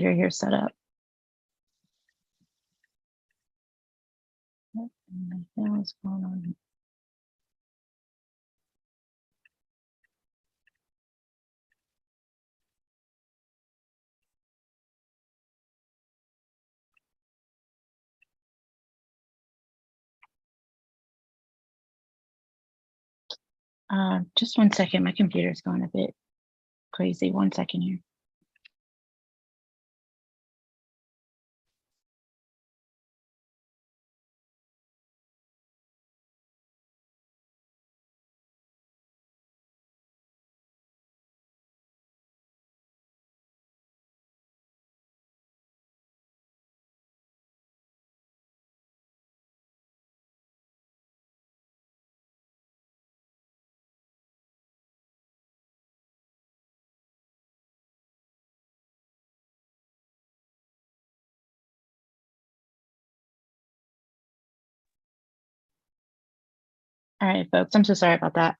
computer here set up. What the hell is going on? Just 1 second. My computer's going a bit crazy. 1 second here. All right, folks, I'm so sorry about that.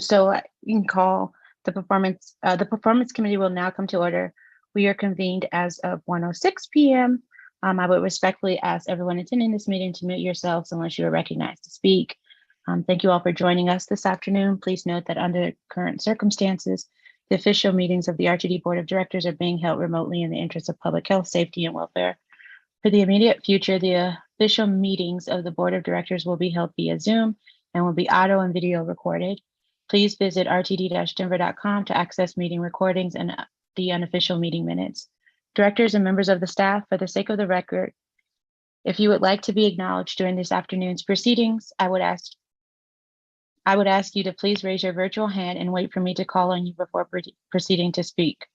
So you can call the performance committee will now come to order. We are convened as of 1:06 p.m. I would respectfully ask everyone attending this meeting to mute yourselves unless you are recognized to speak. Thank you all for joining us this afternoon. Please note that under current circumstances, the official meetings of the RTD Board of Directors are being held remotely in the interest of public health, safety, and welfare. For the immediate future, the official meetings of the Board of Directors will be held via Zoom and will be audio and video recorded. Please visit rtd-denver.com to access meeting recordings and the unofficial meeting minutes. Directors and members of the staff, for the sake of the record, if you would like to be acknowledged during this afternoon's proceedings, I would ask you to please raise your virtual hand and wait for me to call on you before proceeding to speak.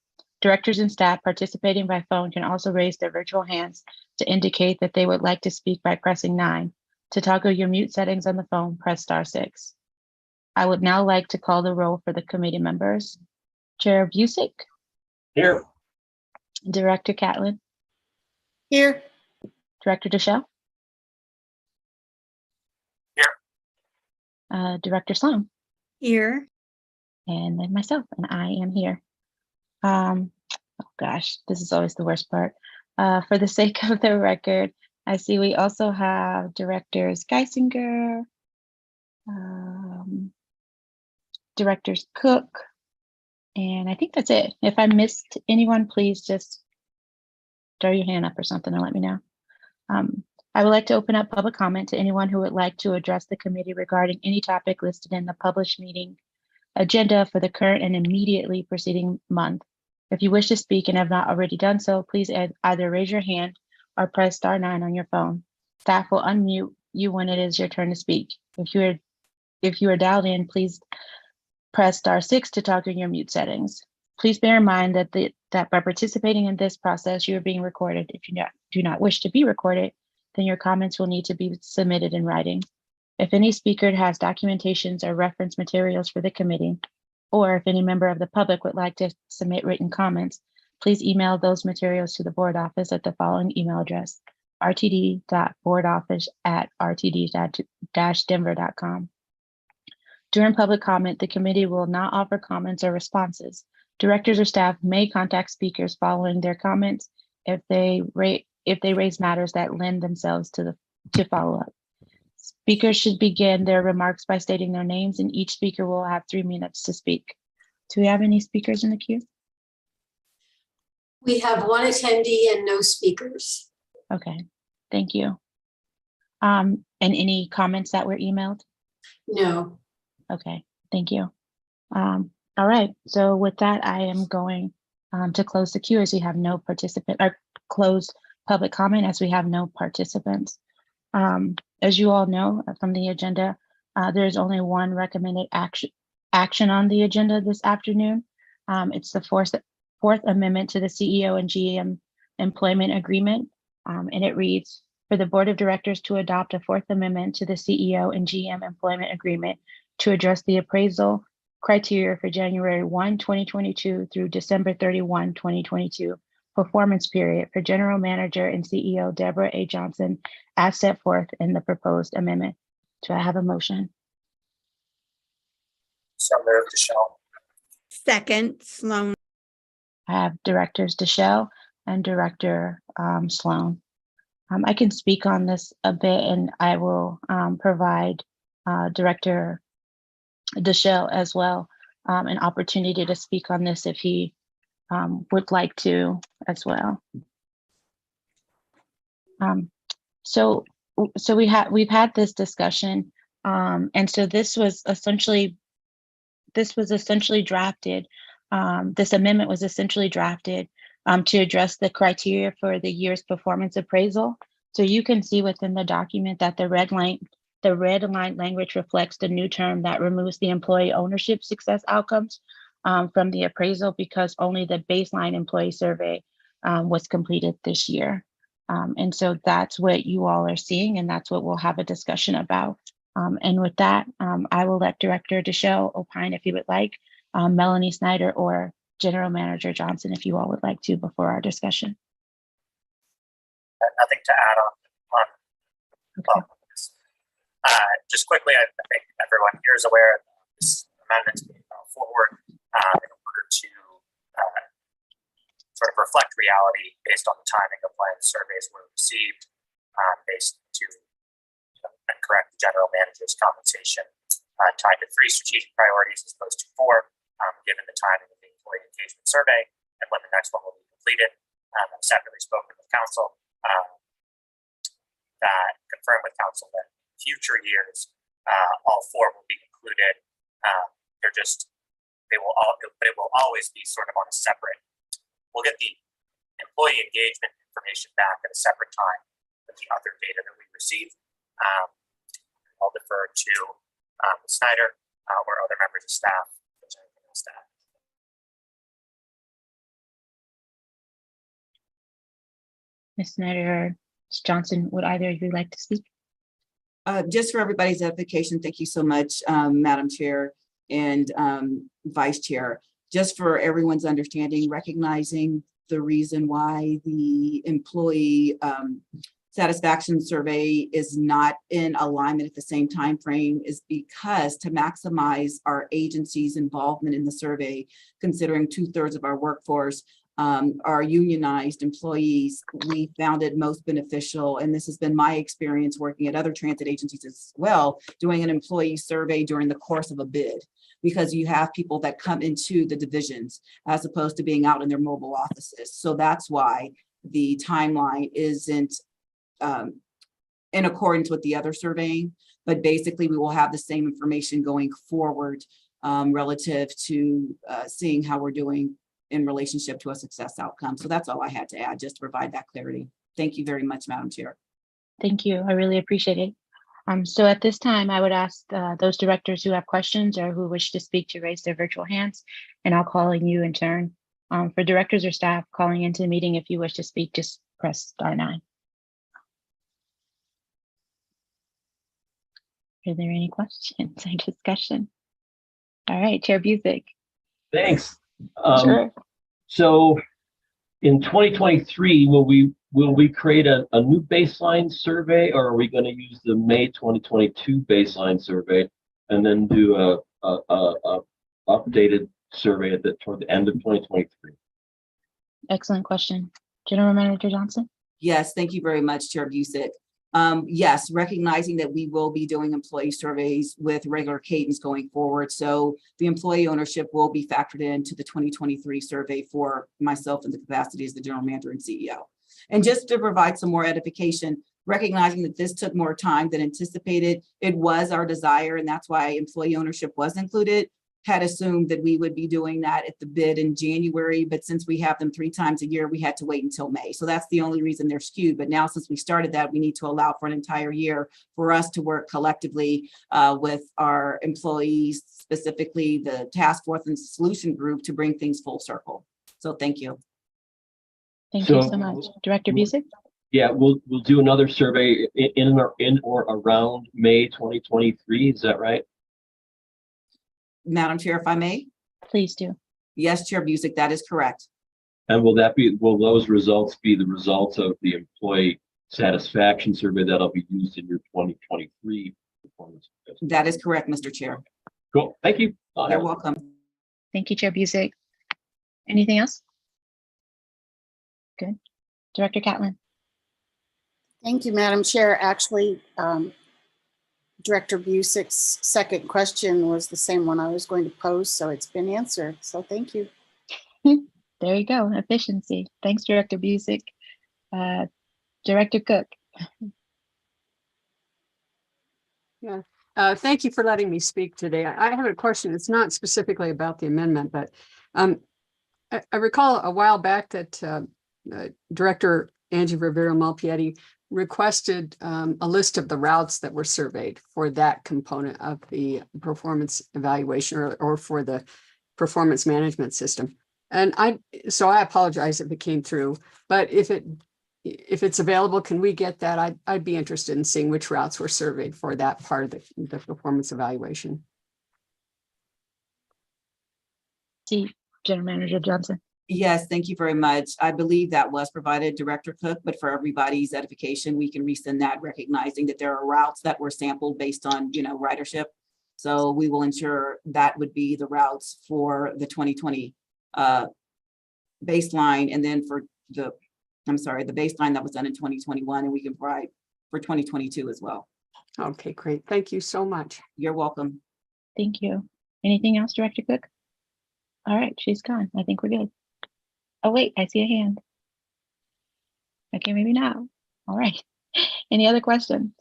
Directors and staff participating by phone can also raise their virtual hands to indicate that they would like to speak by pressing 9. To toggle your mute settings on the phone, press *6. I would now like to call the roll for the committee members. Chair Busick. Here. Director Catlin. Here. Director Deschelle. Here. Director Sloan. Here. And then myself, and I am here. Oh gosh, this is always the worst part. For the sake of the record, I see we also have Directors Geisinger, Directors Cook, and I think that's it. If I missed anyone, please just throw your hand up or something and let me know. I would like to open up public comment to anyone who would like to address the committee regarding any topic listed in the published meeting agenda for the current and immediately preceding month. If you wish to speak and have not already done so, please either raise your hand or press *9 on your phone. Staff will unmute you when it is your turn to speak. If you are dialed in, please press *6 to toggle your mute settings. Please bear in mind that by participating in this process, you are being recorded. If you do not wish to be recorded, then your comments will need to be submitted in writing. If any speaker has documentations or reference materials for the committee, or if any member of the public would like to submit written comments, please email those materials to the board office at the following email address: rtd.boardoffice@rtd-denver.com. During public comment, the committee will not offer comments or responses. Directors or staff may contact speakers following their comments if they raise matters that lend themselves to follow-up. Speakers should begin their remarks by stating their names, and each speaker will have 3 minutes to speak. Do we have any speakers in the queue? We have one attendee and no speakers. Okay, thank you. And any comments that were emailed? No. Okay, thank you. All right, so with that, I am going to close the queue as we have no participant, or close public comment as we have no participants. As you all know from the agenda, there is only one recommended action on the agenda this afternoon. It's the fourth amendment to the CEO and GM employment agreement, and it reads, for the Board of Directors to adopt a fourth amendment to the CEO and GM employment agreement to address the appraisal criteria for January 1, 2022 through December 31, 2022 performance period for General Manager and CEO Deborah A. Johnson as set forth in the proposed amendment. Do I have a motion? So moved, Deschelle. Second, Sloan. I have Directors Deschelle and Director Sloan. I can speak on this a bit, and I will provide Director Deschelle as well an opportunity to speak on this if he would like to as well. So we've had this discussion, and so this was essentially drafted. This amendment was essentially drafted to address the criteria for the year's performance appraisal. So you can see within the document that the red line language reflects the new term that removes the employee ownership success outcomes from the appraisal, because only the baseline employee survey was completed this year. And so that's what you all are seeing, and that's what we'll have a discussion about. And with that, I will let Director Deschelle opine if you would like, Melanie Snyder or General Manager Johnson, if you all would like to, before our discussion. Nothing to add on. Okay. Just quickly, I think everyone here is aware that this amendment is being brought forward in order to sort of reflect reality based on the timing of when surveys were received, based to and correct the general manager's compensation tied to 3 strategic priorities as opposed to 4, given the timing of the employee engagement survey and when the next one will be completed. I've separately spoken with council that confirmed with council that in future years all 4 will be included. But it will always be sort of on a separate. We'll get the employee engagement information back at a separate time with the other data that we receive. I'll defer to Snyder or other members of staff. If there's anything else to add. Ms. Snyder or Ms. Johnson, would either of you like to speak? Just for everybody's edification, thank you so much, Madam Chair and Vice Chair. Just for everyone's understanding, recognizing the reason why the employee satisfaction survey is not in alignment at the same time frame is because to maximize our agency's involvement in the survey, considering 2/3 of our workforce are unionized employees, we found it most beneficial, and this has been my experience working at other transit agencies as well, doing an employee survey during the course of a bid, because you have people that come into the divisions as opposed to being out in their mobile offices. So that's why the timeline isn't in accordance with the other surveying, but basically we will have the same information going forward relative to seeing how we're doing in relationship to a success outcome. So that's all I had to add, just to provide that clarity. Thank you very much, Madam Chair. Thank you. I really appreciate it. So at this time, I would ask those directors who have questions or who wish to speak to raise their virtual hands, and I'll call on you in turn. For directors or staff calling into the meeting, if you wish to speak, just press *9. Are there any questions or discussion? All right, Chair Busick. Thanks. Sure. So in 2023, will we create a new baseline survey, or are we going to use the May 2022 baseline survey and then do a updated survey toward the end of 2023? Excellent question. General Manager Johnson? Yes, thank you very much, Chair Busick. Yes, recognizing that we will be doing employee surveys with regular cadence going forward. So the employee ownership will be factored into the 2023 survey for myself in the capacity as the General Manager and CEO. And just to provide some more edification, recognizing that this took more time than anticipated, it was our desire, and that's why employee ownership was included, had assumed that we would be doing that at the bid in January, but since we have them 3 times a year, we had to wait until May. So that's the only reason they're skewed. But now since we started that, we need to allow for an entire year for us to work collectively with our employees, specifically the task force and solution group, to bring things full circle. So thank you. Thank you so much. Director Busick? Yeah, we'll do another survey in or around May 2023. Is that right? Madam Chair, if I may? Please do. Yes, Chair Busick, that is correct. And will those results be the results of the employee satisfaction survey that'll be used in your 2023 performance? That is correct, Mr. Chair. Cool. Thank you. You're welcome. Thank you, Chair Busick. Anything else? Good. Director Catlin. Thank you, Madam Chair. Actually, Director Busick's second question was the same one I was going to pose, so it's been answered. So thank you. There you go. Efficiency. Thanks, Director Busick. Director Cook. Yeah, thank you for letting me speak today. I have a question. It's not specifically about the amendment, but I recall a while back that Director Angie Rivera Malpiedi requested a list of the routes that were surveyed for that component of the performance evaluation or for the performance management system. And I apologize if it came through, but if it's available, can we get that? I'd be interested in seeing which routes were surveyed for that part of the performance evaluation. See, General Manager Johnson. Yes, thank you very much. I believe that was provided, Director Cook, but for everybody's edification, we can resend that, recognizing that there are routes that were sampled based on, ridership. So we will ensure that would be the routes for the 2020 baseline, and then for the baseline that was done in 2021, and we can provide for 2022 as well. Okay, great. Thank you so much. You're welcome. Thank you. Anything else, Director Cook? All right, she's gone. I think we're good. Oh, wait, I see a hand. Okay, maybe not. All right. Any other questions?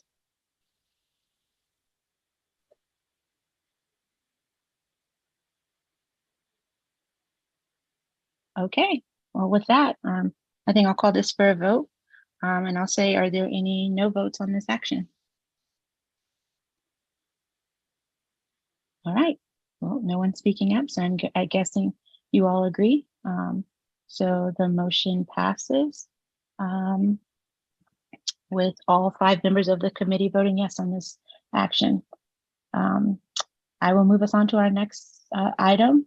Okay, well, with that, I think I'll call this for a vote. And I'll say, are there any no votes on this action? All right, well, no one's speaking up, so I'm guessing you all agree. So the motion passes with all 5 members of the committee voting yes on this action. I will move us on to our next item,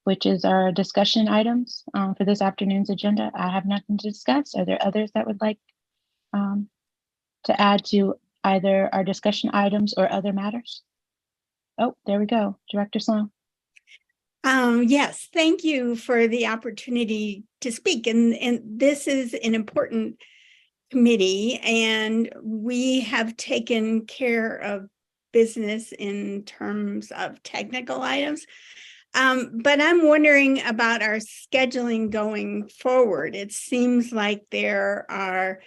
which is our discussion items for this afternoon's agenda. I have nothing to discuss. Are there others that would like to add to either our discussion items or other matters? Oh, there we go. Director Sloan. Yes, thank you for the opportunity to speak. And this is an important committee, and we have taken care of business in terms of technical items. But I'm wondering about our scheduling going forward. It seems like there are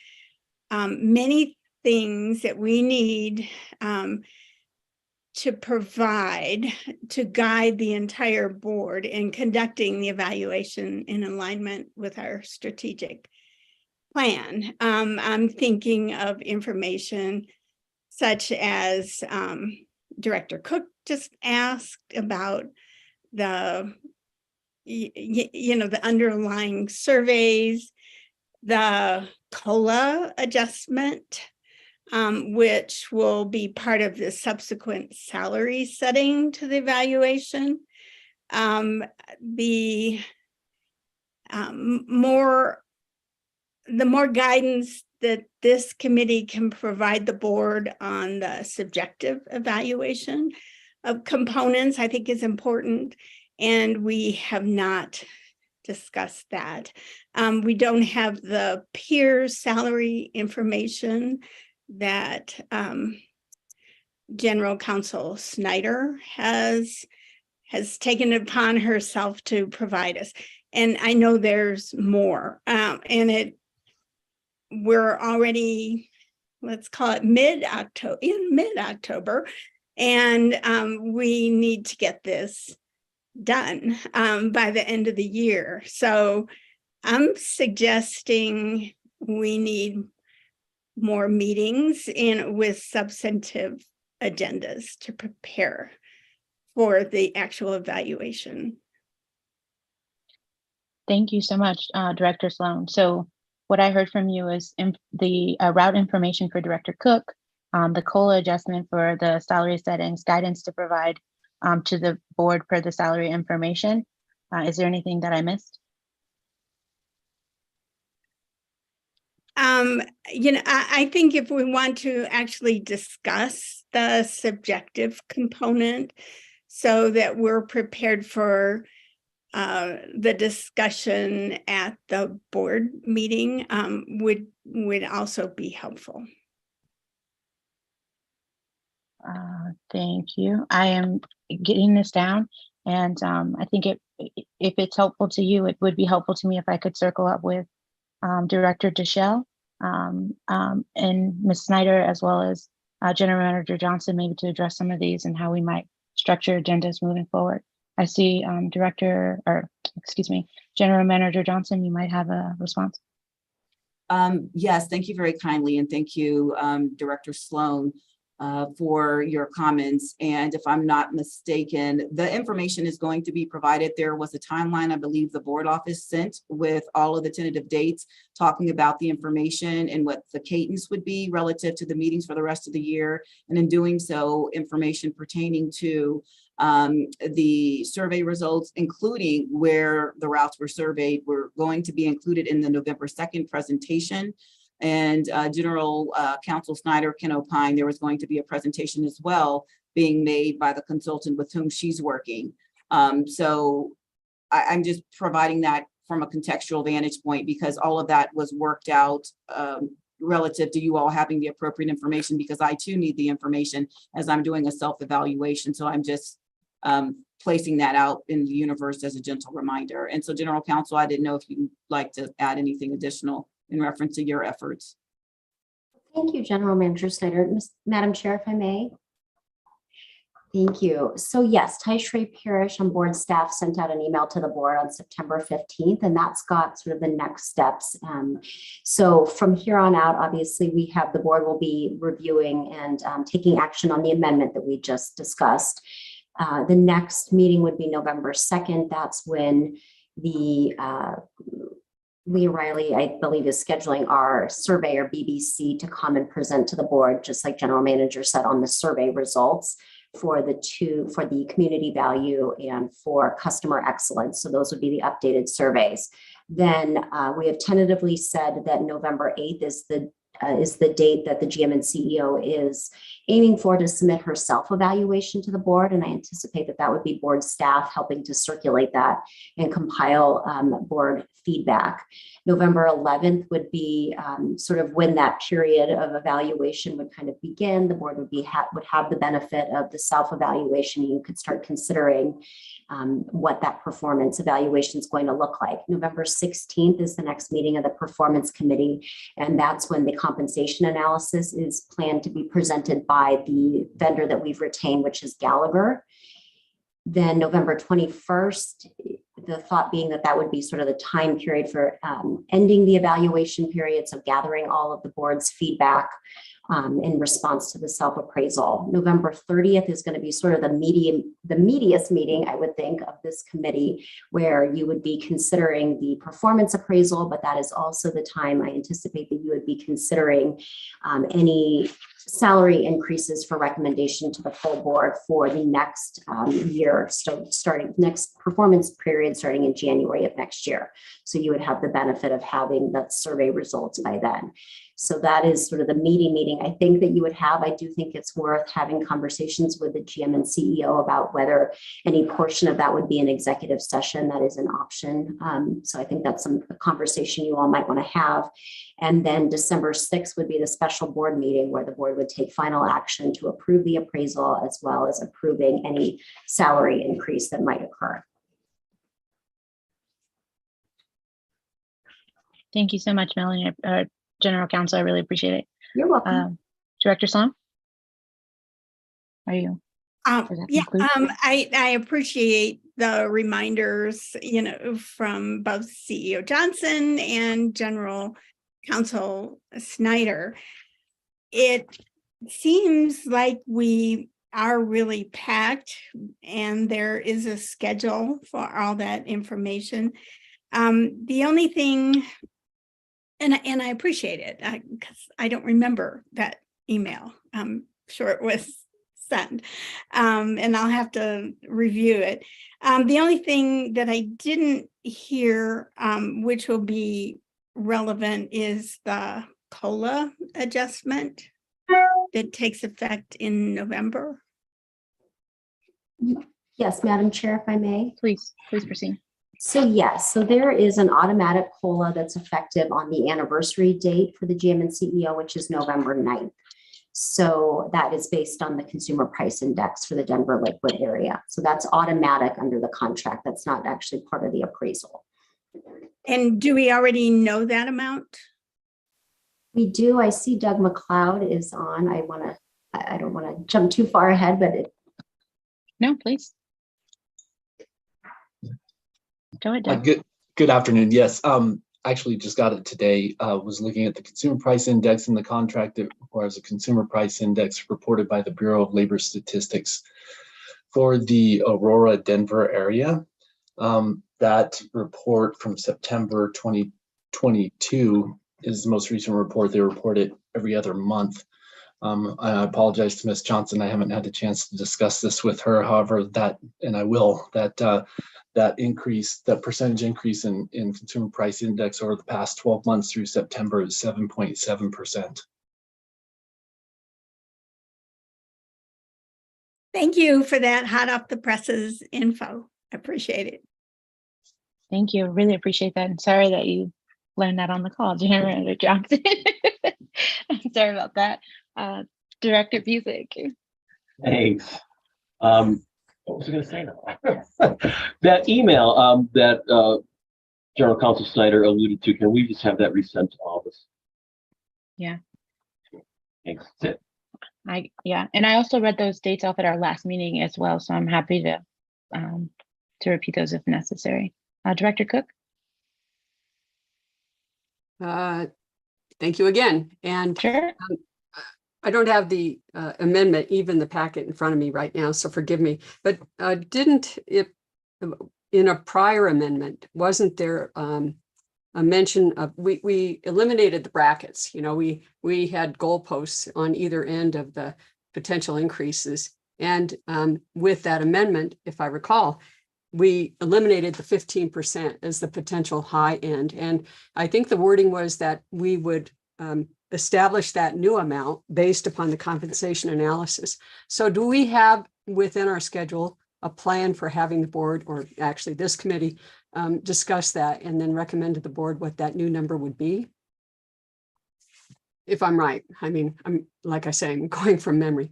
many things that we need to provide to guide the entire board in conducting the evaluation in alignment with our strategic plan. I'm thinking of information such as Director Cook just asked about the underlying surveys, the COLA adjustment, which will be part of the subsequent salary setting to the evaluation. The more guidance that this committee can provide the board on the subjective evaluation of components, I think is important. And we have not discussed that. We don't have the peer salary information that General Counsel Snyder has taken it upon herself to provide us. And I know there's more, and we're already, let's call it mid-October, and we need to get this done by the end of the year. So I'm suggesting we need more meetings with substantive agendas to prepare for the actual evaluation. Thank you so much, Director Sloan. So what I heard from you is the route information for Director Cook, the COLA adjustment for the salary settings, guidance to provide to the board for the salary information. Is there anything that I missed? I think if we want to actually discuss the subjective component so that we're prepared for the discussion at the board meeting would also be helpful. Thank you. I am getting this down, and I think if it's helpful to you, it would be helpful to me if I could circle up with Director Deschelle and Ms. Snyder, as well as General Manager Johnson, maybe to address some of these and how we might structure agendas moving forward. I see General Manager Johnson, you might have a response. Yes, thank you very kindly. And thank you, Director Sloan, for your comments. And if I'm not mistaken, the information is going to be provided. There was a timeline, I believe the board office sent with all of the tentative dates, talking about the information and what the cadence would be relative to the meetings for the rest of the year. And in doing so, information pertaining to the survey results, including where the routes were surveyed, were going to be included in the November 2nd presentation. And General Counsel Snyder can opine there was going to be a presentation as well being made by the consultant with whom she's working. So I'm just providing that from a contextual vantage point, because all of that was worked out relative to you all having the appropriate information, because I too need the information as I'm doing a self-evaluation. So I'm just placing that out in the universe as a gentle reminder. And so General Counsel, I didn't know if you'd like to add anything additional in reference to your efforts. Thank you, General Manager Snyder. Madam Chair, if I may. Thank you. So yes, Tyshree Parish on board staff sent out an email to the board on September 15th, and that's got sort of the next steps. So from here on out, obviously the board will be reviewing and taking action on the amendment that we just discussed. The next meeting would be November 2nd. That's when the Lee Riley, I believe, is scheduling our surveyor BBC to come and present to the board, just like General Manager said, on the survey results for the community value and for customer excellence. So those would be the updated surveys. Then we have tentatively said that November 8th is the date that the GM and CEO is aiming for to submit her self-evaluation to the board. And I anticipate that would be board staff helping to circulate that and compile board feedback. November 11th would be sort of when that period of evaluation would kind of begin. The board would have the benefit of the self-evaluation. You could start considering what that performance evaluation is going to look like. November 16th is the next meeting of the performance committee, and that's when the compensation analysis is planned to be presented by the vendor that we've retained, which is Gallagher. Then November 21st, the thought being that would be sort of the time period for ending the evaluation period, so gathering all of the board's feedback in response to the self-appraisal. November 30th is going to be sort of the meatiest meeting, I would think, of this committee, where you would be considering the performance appraisal, but that is also the time I anticipate that you would be considering any salary increases for recommendation to the full board for the next year, starting next performance period starting in January of next year. So you would have the benefit of having the survey results by then. So that is sort of the meeting I think that you would have. I do think it's worth having conversations with the GM and CEO about whether any portion of that would be an executive session. That is an option. So I think that's a conversation you all might want to have. And then December 6th would be the special board meeting where the board would take final action to approve the appraisal as well as approving any salary increase that might occur. Thank you so much, Melanie. General Counsel, I really appreciate it. You're welcome. Director Sloan? Are you? I appreciate the reminders, from both CEO Johnson and General Counsel Snyder. It seems like we are really packed and there is a schedule for all that information. The only thing, and I appreciate it because I don't remember that email. I'm sure it was sent, and I'll have to review it. The only thing that I didn't hear, which will be relevant, is the COLA adjustment that takes effect in November. Yes, Madam Chair, if I may. Please proceed. So yes, so there is an automatic COLA that's effective on the anniversary date for the GM and CEO, which is November 9th. So that is based on the consumer price index for the Denver Lakewood area. So that's automatic under the contract. That's not actually part of the appraisal. And do we already know that amount? We do. I see Doug McLeod is on. I don't want to jump too far ahead, but No, please. Go ahead, Doug. Good afternoon. Yes, actually just got it today. Was looking at the consumer price index in the contract that requires a consumer price index reported by the Bureau of Labor Statistics for the Aurora, Denver area. That report from September 2022 is the most recent report. They report it every other month. I apologize to Ms. Johnson. I haven't had a chance to discuss this with her. However, and I will, that increase, that percentage increase in consumer price index over the past 12 months through September is 7.7%. Thank you for that hot off the presses info. I appreciate it. Thank you. Really appreciate that. And sorry that you learned that on the call, General Johnson. I'm sorry about that. Director Busick. Thanks. What was I going to say now? That email that General Counsel Snyder alluded to, can we just have that resent to all of us? Yeah. Thanks. That's it. Yeah, and I also read those dates off at our last meeting as well, so I'm happy to repeat those if necessary. Director Cook. Thank you again. And Sure. I don't have the amendment, even the packet in front of me right now, so forgive me. But didn't it, in a prior amendment, wasn't there a mention of, we eliminated the brackets. You know, we had goalposts on either end of the potential increases. And with that amendment, if I recall, we eliminated the 15% as the potential high end. And I think the wording was that we would establish that new amount based upon the compensation analysis. So do we have within our schedule a plan for having the board, or actually this committee, discuss that and then recommend to the board what that new number would be? If I'm right. I mean, I'm, like I say, I'm going from memory.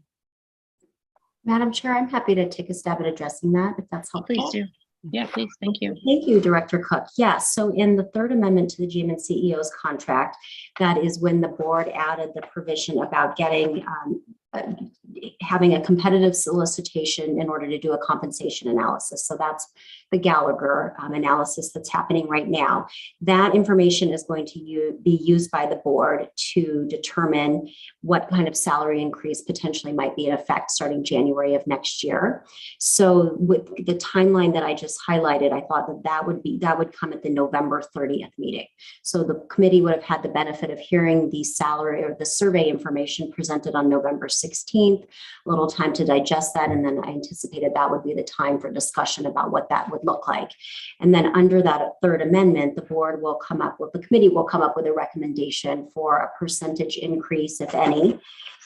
Madam Chair, I'm happy to take a stab at addressing that if that's helpful. Please do. Yeah, please. Thank you. Thank you, Director Cook. Yes, so in the third amendment to the GM and CEO's contract, that is when the board added the provision about getting having a competitive solicitation in order to do a compensation analysis. So that's the Gallagher analysis that's happening right now. That information is going to be used by the board to determine what kind of salary increase potentially might be in effect starting January of next year. So with the timeline that I just highlighted, I thought that would come at the November 30th meeting. So the committee would have had the benefit of hearing the salary or the survey information presented on November 16th, a little time to digest that. And then I anticipated that would be the time for discussion about what that would look like. And then under that third amendment, the board will come up with, the committee will come up with a recommendation for a percentage increase, if any.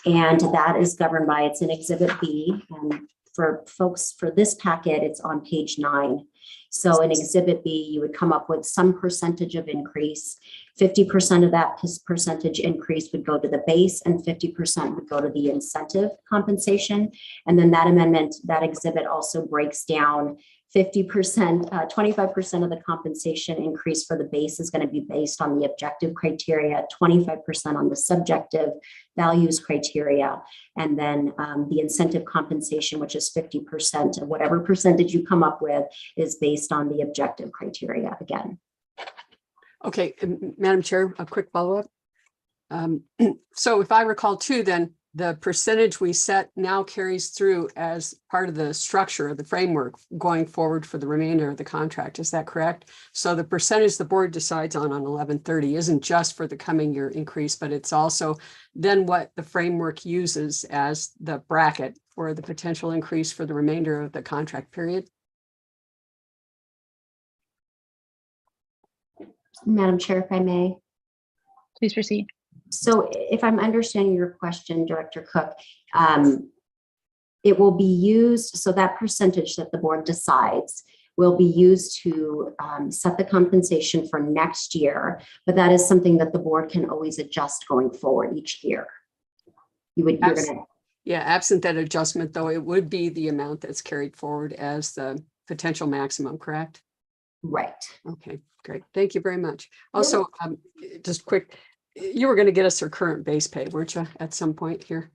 And that is governed by, it's in Exhibit B. And for folks, for this packet, it's on page 9. So in Exhibit B, you would come up with some percentage of increase. 50% of that percentage increase would go to the base and 50% would go to the incentive compensation. And then that amendment, that exhibit also breaks down 50%, 25% of the compensation increase for the base is going to be based on the objective criteria, 25% on the subjective values criteria, and then the incentive compensation, which is 50% of whatever percentage you come up with, is based on the objective criteria again. Okay, Madam Chair, a quick follow-up. So if I recall too, then the percentage we set now carries through as part of the structure of the framework going forward for the remainder of the contract. Is that correct? So the percentage the board decides on 11/30 isn't just for the coming year increase, but it's also then what the framework uses as the bracket for the potential increase for the remainder of the contract period. Madam Chair, if I may. Please proceed. So if I'm understanding your question, Director Cook, it will be used, so that percentage that the board decides will be used to set the compensation for next year, but that is something that the board can always adjust going forward each year. You're gonna. Yeah, absent that adjustment, though, it would be the amount that's carried forward as the potential maximum, correct? Right. Okay, great. Thank you very much. Also, just quick, you were going to get us our current base pay, weren't you, at some point here?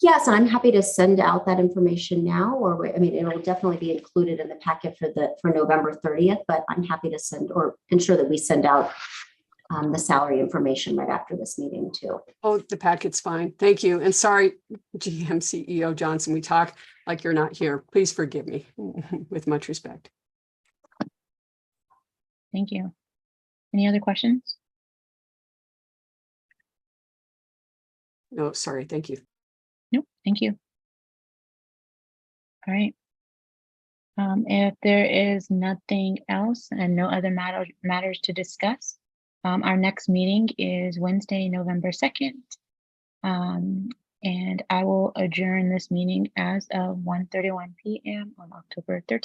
Yes, and I'm happy to send out that information now, or I mean, it'll definitely be included in the packet for November 30th, but I'm happy to send or ensure that we send out the salary information right after this meeting too. Oh, the packet's fine. Thank you. And sorry, GM CEO Johnson, we talk like you're not here. Please forgive me with much respect. Thank you. Any other questions? No, sorry. Thank you. Nope, thank you. All right. If there is nothing else and no other matters to discuss, our next meeting is Wednesday, November 2nd. And I will adjourn this meeting as of 1:31 p.m. on October 13th.